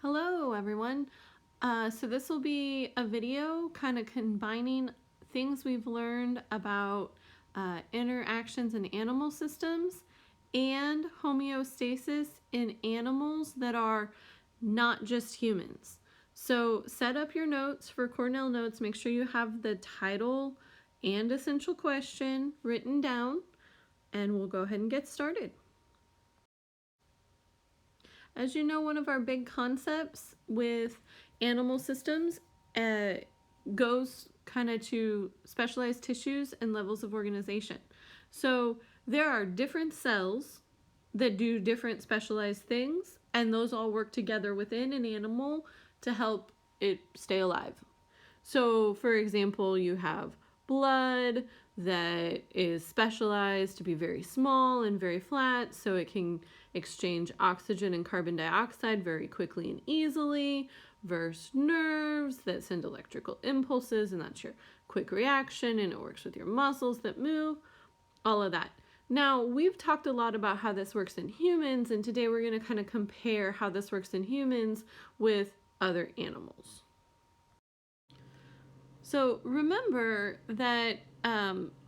Hello everyone. So this will be a video kind of combining things we've learned about interactions in animal systems and homeostasis in animals that are not just humans. So set up your notes for Cornell Notes. Make sure you have the title and essential question written down, and we'll go ahead and get started. As you know, one of our big concepts with animal systems goes kind of to specialized tissues and levels of organization. So there are different cells that do different specialized things, and those all work together within an animal to help it stay alive. So, for example, you have blood that is specialized to be very small and very flat, so it can exchange oxygen and carbon dioxide very quickly and easily, versus nerves that send electrical impulses, and that's your quick reaction, and it works with your muscles that move, all of that. Now, we've talked a lot about how this works in humans, and today we're going to kind of compare how this works in humans with other animals. So remember that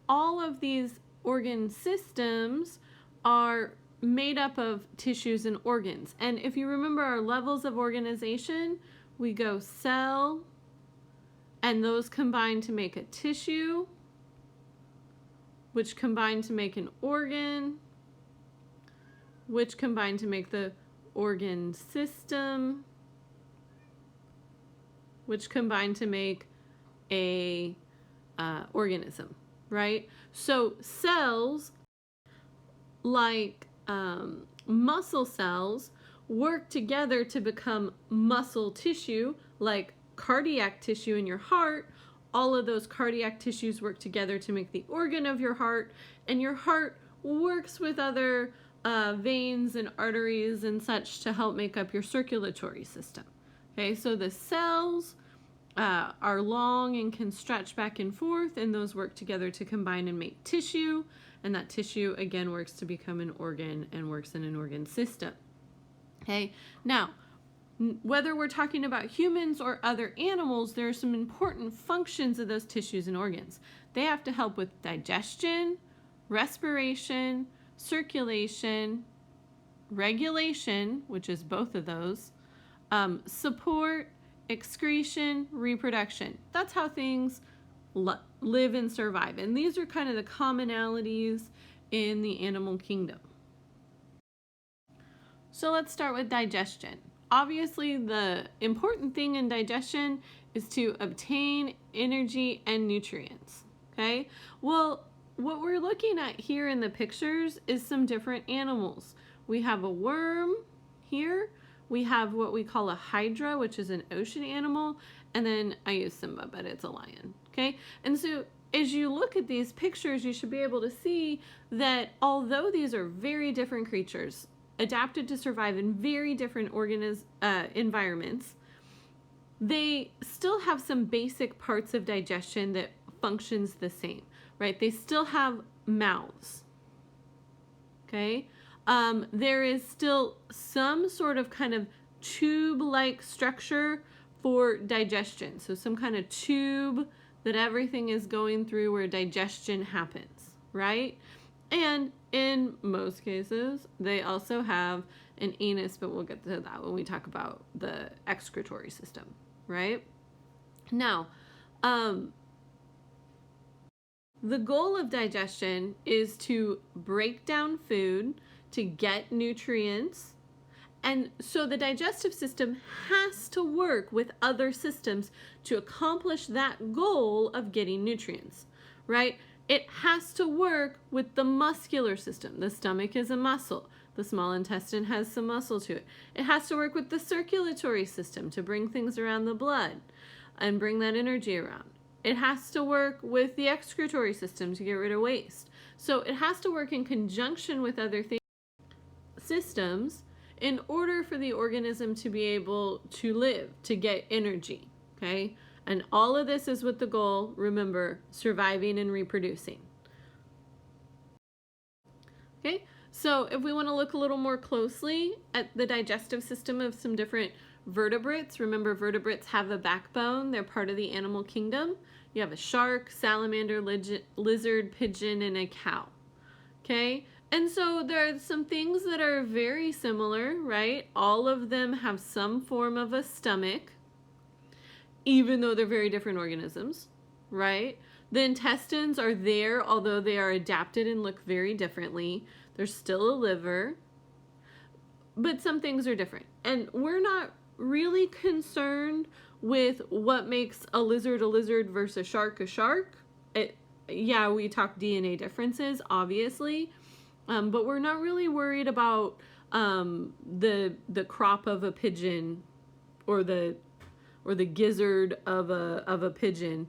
all of these organ systems are made up of tissues and organs. And if you remember our levels of organization, we go cell, and those combine to make a tissue, which combine to make an organ, which combine to make the organ system, which combine to make a organism, right? So cells like muscle cells work together to become muscle tissue, like cardiac tissue in your heart. All of those cardiac tissues work together to make the organ of your heart, and your heart works with other veins and arteries and such to help make up your circulatory system. Okay, so the cells are long and can stretch back and forth, and those work together to combine and make tissue, and that tissue again works to become an organ and works in an organ system. Okay, now whether we're talking about humans or other animals, there are some important functions of those tissues and organs. They have to help with digestion, respiration, circulation, regulation, which is both of those, support, excretion, reproduction. That's how things live and survive. And these are kind of the commonalities in the animal kingdom. So let's start with digestion. Obviously, the important thing in digestion is to obtain energy and nutrients. Okay? Well, what we're looking at here in the pictures is some different animals. We have a worm here. We have what we call a hydra, which is an ocean animal, and then I use Simba, but it's a lion, okay? And so as you look at these pictures, you should be able to see that although these are very different creatures, adapted to survive in very different environments, they still have some basic parts of digestion that functions the same, right? They still have mouths, okay? There is still some sort of kind of tube-like structure for digestion. So some kind of tube that everything is going through where digestion happens, right? And in most cases, they also have an anus, but we'll get to that when we talk about the excretory system, right? Now, the goal of digestion is to break down food to get nutrients, and so the digestive system has to work with other systems to accomplish that goal of getting nutrients, right? It has to work with the muscular system. The stomach is a muscle. The small intestine has some muscle to it. It has to work with the circulatory system to bring things around the blood and bring that energy around. It has to work with the excretory system to get rid of waste. So it has to work in conjunction with other systems in order for the organism to be able to live, to get energy, okay? And all of this is with the goal, remember, surviving and reproducing. Okay, So if we want to look a little more closely at the digestive system of some different vertebrates, remember vertebrates have a backbone. They're part of the animal kingdom. You have a shark, salamander, lizard, pigeon, and a cow. Okay? And so there are some things that are very similar, right? All of them have some form of a stomach, even though they're very different organisms, right? The intestines are there, although they are adapted and look very differently. There's still a liver, but some things are different. And we're not really concerned with what makes a lizard versus a shark a shark. Yeah, we talk DNA differences, obviously, but we're not really worried about the crop of a pigeon or the gizzard of a pigeon.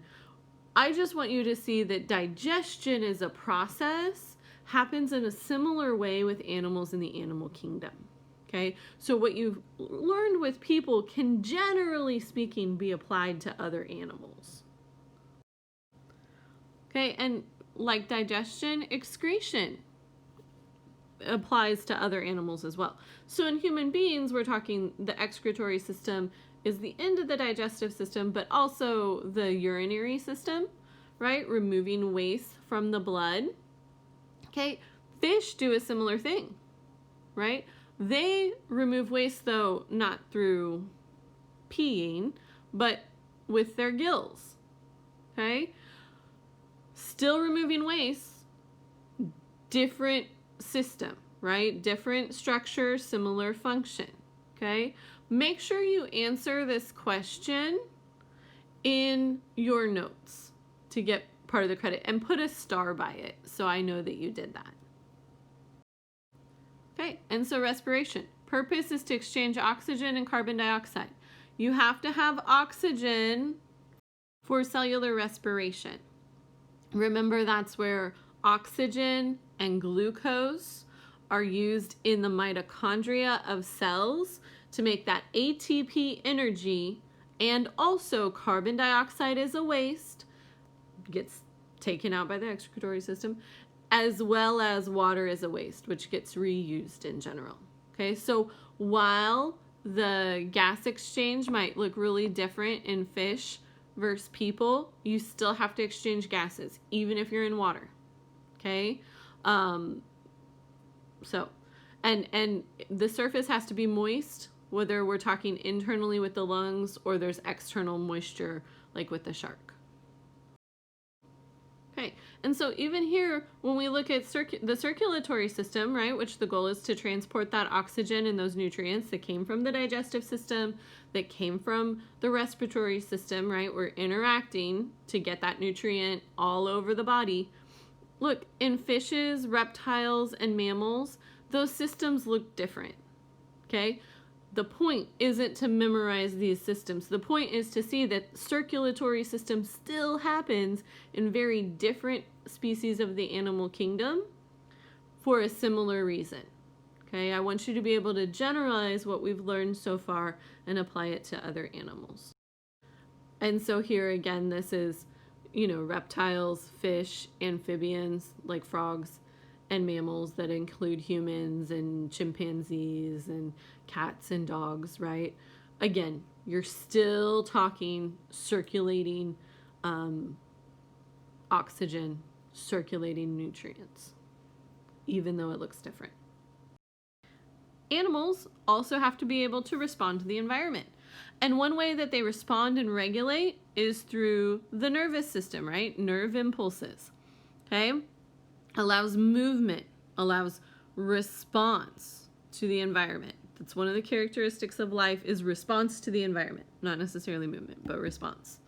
I just want you to see that digestion is a process, happens in a similar way with animals in the animal kingdom. Okay, so what you've learned with people can, generally speaking, be applied to other animals. Okay, and like digestion, excretion applies to other animals as well. So in human beings, we're talking the excretory system is the end of the digestive system, but also the urinary system, right? Removing waste from the blood. Okay, fish do a similar thing, right? They remove waste, though, not through peeing, but with their gills, okay? Still removing waste, different system, right? Different structure, similar function, okay? Make sure you answer this question in your notes to get part of the credit and put a star by it so I know that you did that. Okay, and so respiration. Purpose is to exchange oxygen and carbon dioxide. You have to have oxygen for cellular respiration. Remember, that's where oxygen and glucose are used in the mitochondria of cells to make that ATP energy, and also carbon dioxide is a waste, gets taken out by the excretory system, as well as water is a waste, which gets reused in general. Okay, so while the gas exchange might look really different in fish versus people, you still have to exchange gases, even if you're in water. Okay, so, and the surface has to be moist, whether we're talking internally with the lungs or there's external moisture, like with the shark. Okay, and so even here, when we look at the circulatory system, right, which the goal is to transport that oxygen and those nutrients that came from the digestive system, that came from the respiratory system, right, we're interacting to get that nutrient all over the body. Look, in fishes, reptiles, and mammals, those systems look different, okay? The point isn't to memorize these systems. The point is to see that circulatory system still happens in very different species of the animal kingdom for a similar reason. Okay, I want you to be able to generalize what we've learned so far and apply it to other animals. And so here again, this is, reptiles, fish, amphibians like frogs, and mammals that include humans and chimpanzees and cats and dogs, right? Again, you're still talking circulating oxygen, circulating nutrients, even though it looks different. Animals also have to be able to respond to the environment. And one way that they respond and regulate is through the nervous system, right? Nerve impulses, okay? Allows movement, allows response to the environment. That's one of the characteristics of life, is response to the environment, not necessarily movement, but response.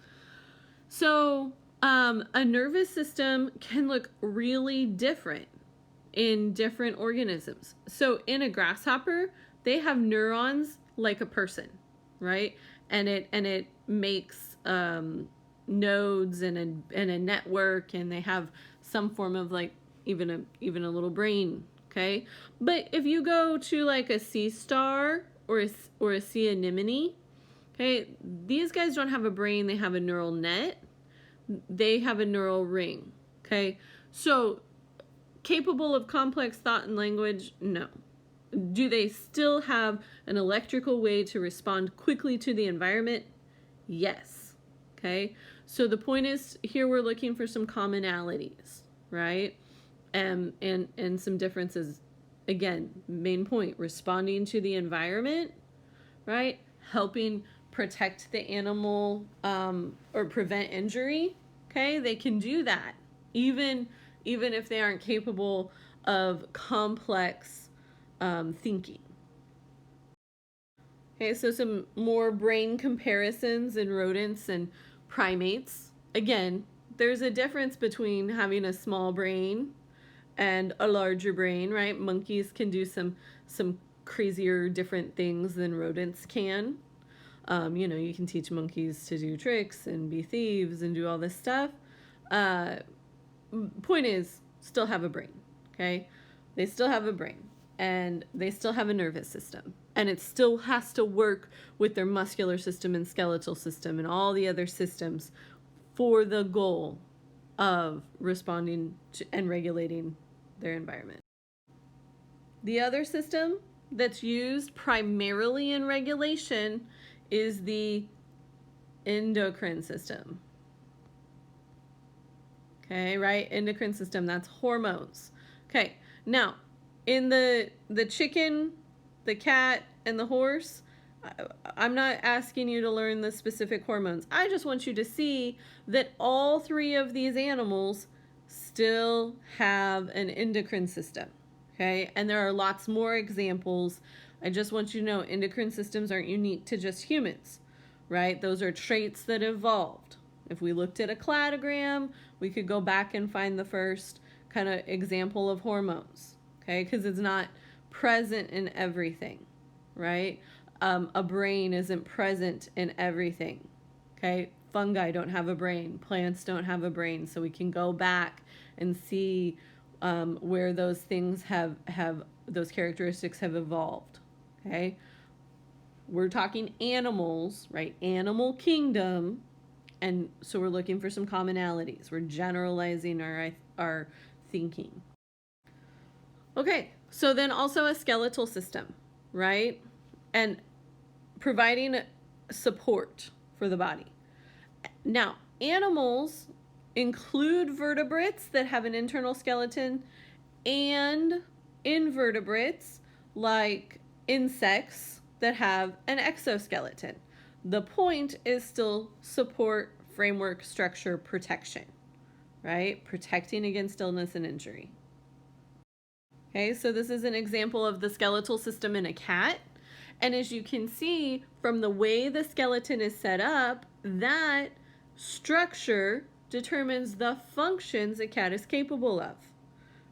So a nervous system can look really different in different organisms. So in a grasshopper, they have neurons like a person, right? And it makes nodes and a network, and they have some form of like even a little brain, okay? But if you go to like a sea star or a sea anemone, okay, these guys don't have a brain, they have a neural net. They have a neural ring, okay? So capable of complex thought and language? No. Do they still have an electrical way to respond quickly to the environment? Yes. Okay. So the point is here we're looking for some commonalities, right? And some differences. Again, main point, responding to the environment, right? Helping protect the animal or prevent injury. Okay, they can do that even if they aren't capable of complex thinking. Okay, so some more brain comparisons in rodents and primates. Again, there's a difference between having a small brain and a larger brain, right? Monkeys can do some crazier different things than rodents can. You can teach monkeys to do tricks and be thieves and do all this stuff. Point is, still have a brain, okay? They still have a brain, and they still have a nervous system, and it still has to work with their muscular system and skeletal system and all the other systems for the goal of responding to and regulating their environment. The other system that's used primarily in regulation is the endocrine system. Okay, right? Endocrine system, that's hormones. Okay, now in the chicken, the cat, and the horse, I'm not asking you to learn the specific hormones. I just want you to see that all three of these animals still have an endocrine system. Okay, and there are lots more examples. I just want you to know endocrine systems aren't unique to just humans, right? Those are traits that evolved. If we looked at a cladogram, we could go back and find the first kind of example of hormones, okay? Because it's not present in everything, right? A brain isn't present in everything, okay? Fungi don't have a brain. Plants don't have a brain. So we can go back and see where those things have those characteristics have evolved, okay? We're talking animals, right? Animal kingdom. And so we're looking for some commonalities. We're generalizing our thinking. Okay, so then also a skeletal system, right? And providing support for the body. Now, animals include vertebrates that have an internal skeleton and invertebrates like insects that have an exoskeleton. The point is still support, framework, structure, protection, right? Protecting against illness and injury. Okay, so this is an example of the skeletal system in a cat. And as you can see from the way the skeleton is set up, that structure determines the functions a cat is capable of,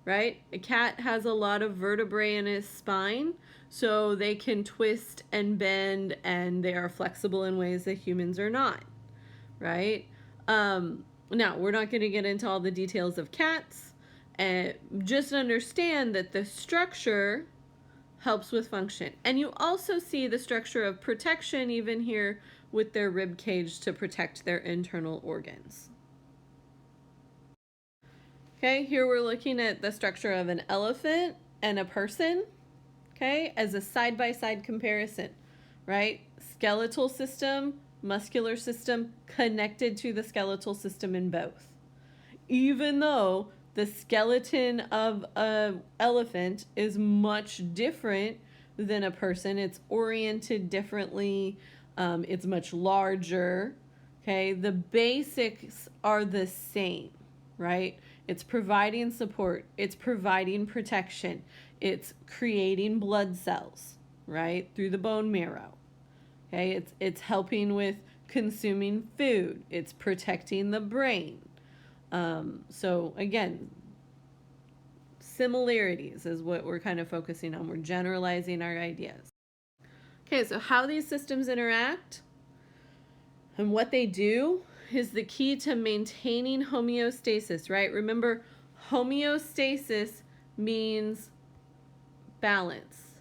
right? A cat has a lot of vertebrae in its spine, so they can twist and bend, and they are flexible in ways that humans are not, right? Now, we're not going to get into all the details of cats. Just understand that the structure helps with function. And you also see the structure of protection even here with their rib cage to protect their internal organs. Okay, here we're looking at the structure of an elephant and a person, okay, as a side-by-side comparison, right? Skeletal system, muscular system, connected to the skeletal system in both. Even though the skeleton of an elephant is much different than a person, it's oriented differently, it's much larger, okay? The basics are the same, right? It's providing support, it's providing protection, it's creating blood cells, right, through the bone marrow. Okay, it's helping with consuming food, it's protecting the brain. So again, similarities is what we're kind of focusing on. We're generalizing our ideas. Okay, so how these systems interact and what they do is the key to maintaining homeostasis, right? Remember, homeostasis means balance.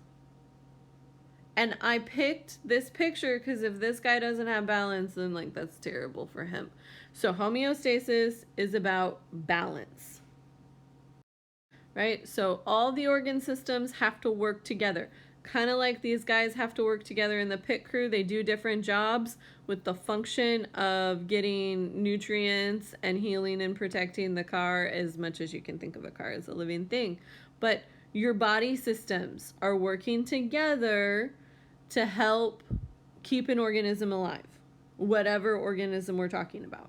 And I picked this picture because if this guy doesn't have balance, then like that's terrible for him. So homeostasis is about balance. right? So all the organ systems have to work together. Kind of like these guys have to work together in the pit crew. They do different jobs with the function of getting nutrients and healing and protecting the car, as much as you can think of a car as a living thing. But your body systems are working together to help keep an organism alive, whatever organism we're talking about.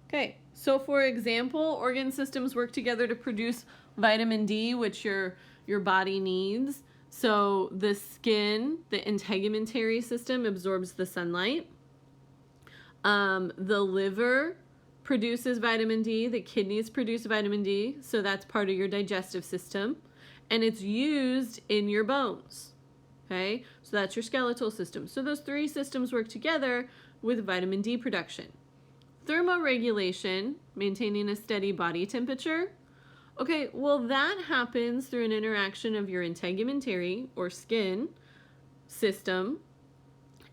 Okay, so for example, organ systems work together to produce vitamin D, which your body needs. So the skin, the integumentary system, absorbs the sunlight. The liver produces vitamin D. The kidneys produce vitamin D, so that's part of your digestive system. And it's used in your bones. Okay, so that's your skeletal system. So those three systems work together with vitamin D production. Thermoregulation, maintaining a steady body temperature. Okay, well that happens through an interaction of your integumentary or skin system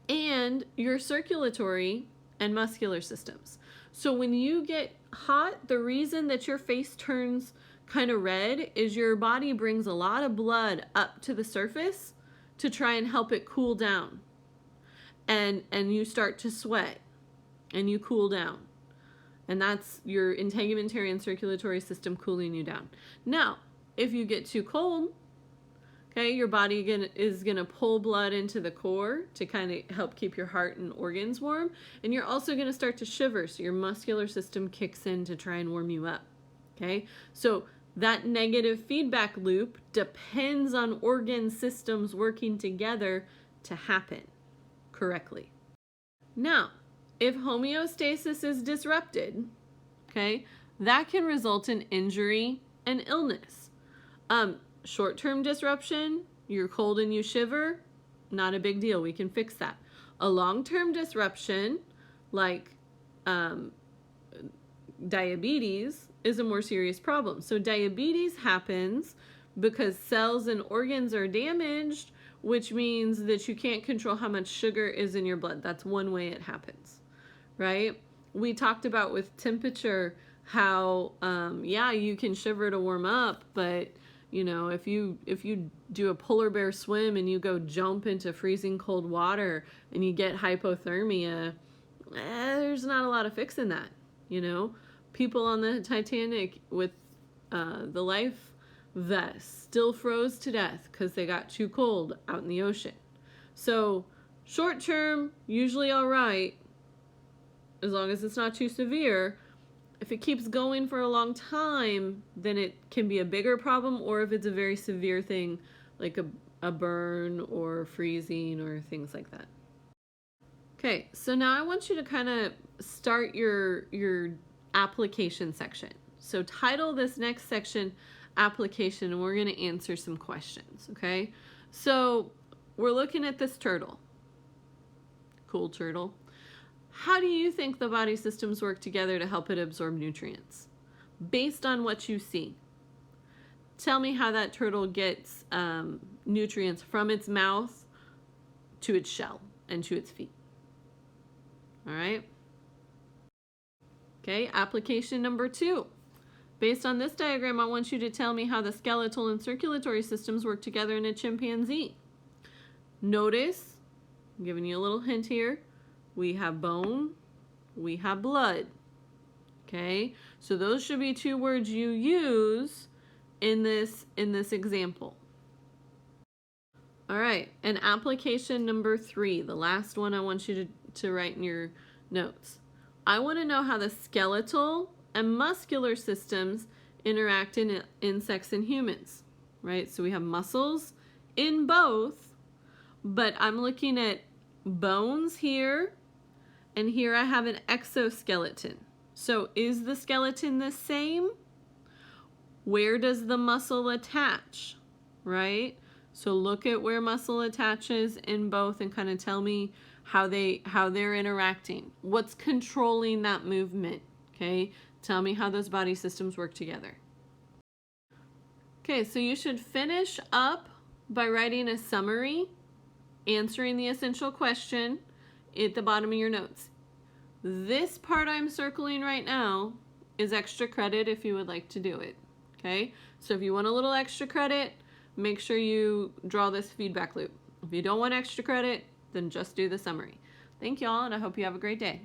and your circulatory and muscular systems. So when you get hot, the reason that your face turns kind of red is your body brings a lot of blood up to the surface to try and help it cool down. And you start to sweat and you cool down. And that's your integumentary and circulatory system cooling you down. Now, if you get too cold, okay, your body is gonna pull blood into the core to kind of help keep your heart and organs warm. And you're also gonna start to shiver, so your muscular system kicks in to try and warm you up, okay? So that negative feedback loop depends on organ systems working together to happen correctly. Now, if homeostasis is disrupted, okay, that can result in injury and illness. Short-term disruption, you're cold and you shiver, not a big deal. We can fix that. A long-term disruption, like diabetes, is a more serious problem. So diabetes happens because cells and organs are damaged, which means that you can't control how much sugar is in your blood. That's one way it happens, right? We talked about with temperature how, yeah, you can shiver to warm up, but you know, if you do a polar bear swim and you go jump into freezing cold water and you get hypothermia, there's not a lot of fixing that, you know? People on the Titanic with the life vests still froze to death because they got too cold out in the ocean. So short term, usually all right, as long as it's not too severe. If it keeps going for a long time, then it can be a bigger problem, or if it's a very severe thing, like a burn or freezing or things like that. Okay, so now I want you to kind of start your application section. So title this next section application, and we're going to answer some questions, okay? So we're looking at this turtle. Cool turtle. How do you think the body systems work together to help it absorb nutrients? Based on what you see, tell me how that turtle gets nutrients from its mouth to its shell and to its feet. All right? Okay, application number 2. Based on this diagram, I want you to tell me how the skeletal and circulatory systems work together in a chimpanzee. Notice, I'm giving you a little hint here, we have bone, we have blood. Okay, so those should be 2 words you use in this example. All right, and application number 3, the last one I want you to write in your notes. I want to know how the skeletal and muscular systems interact in insects and humans, right? So we have muscles in both, but I'm looking at bones here, and here I have an exoskeleton. So is the skeleton the same? Where does the muscle attach, right? So look at where muscle attaches in both and kind of tell me how they're interacting. What's controlling that movement, okay? Tell me how those body systems work together. Okay, so you should finish up by writing a summary, answering the essential question at the bottom of your notes. This part I'm circling right now is extra credit if you would like to do it, Okay, so if you want a little extra credit, make sure you draw this feedback loop. If you don't want extra credit, then just do the summary. Thank y'all, and I hope you have a great day.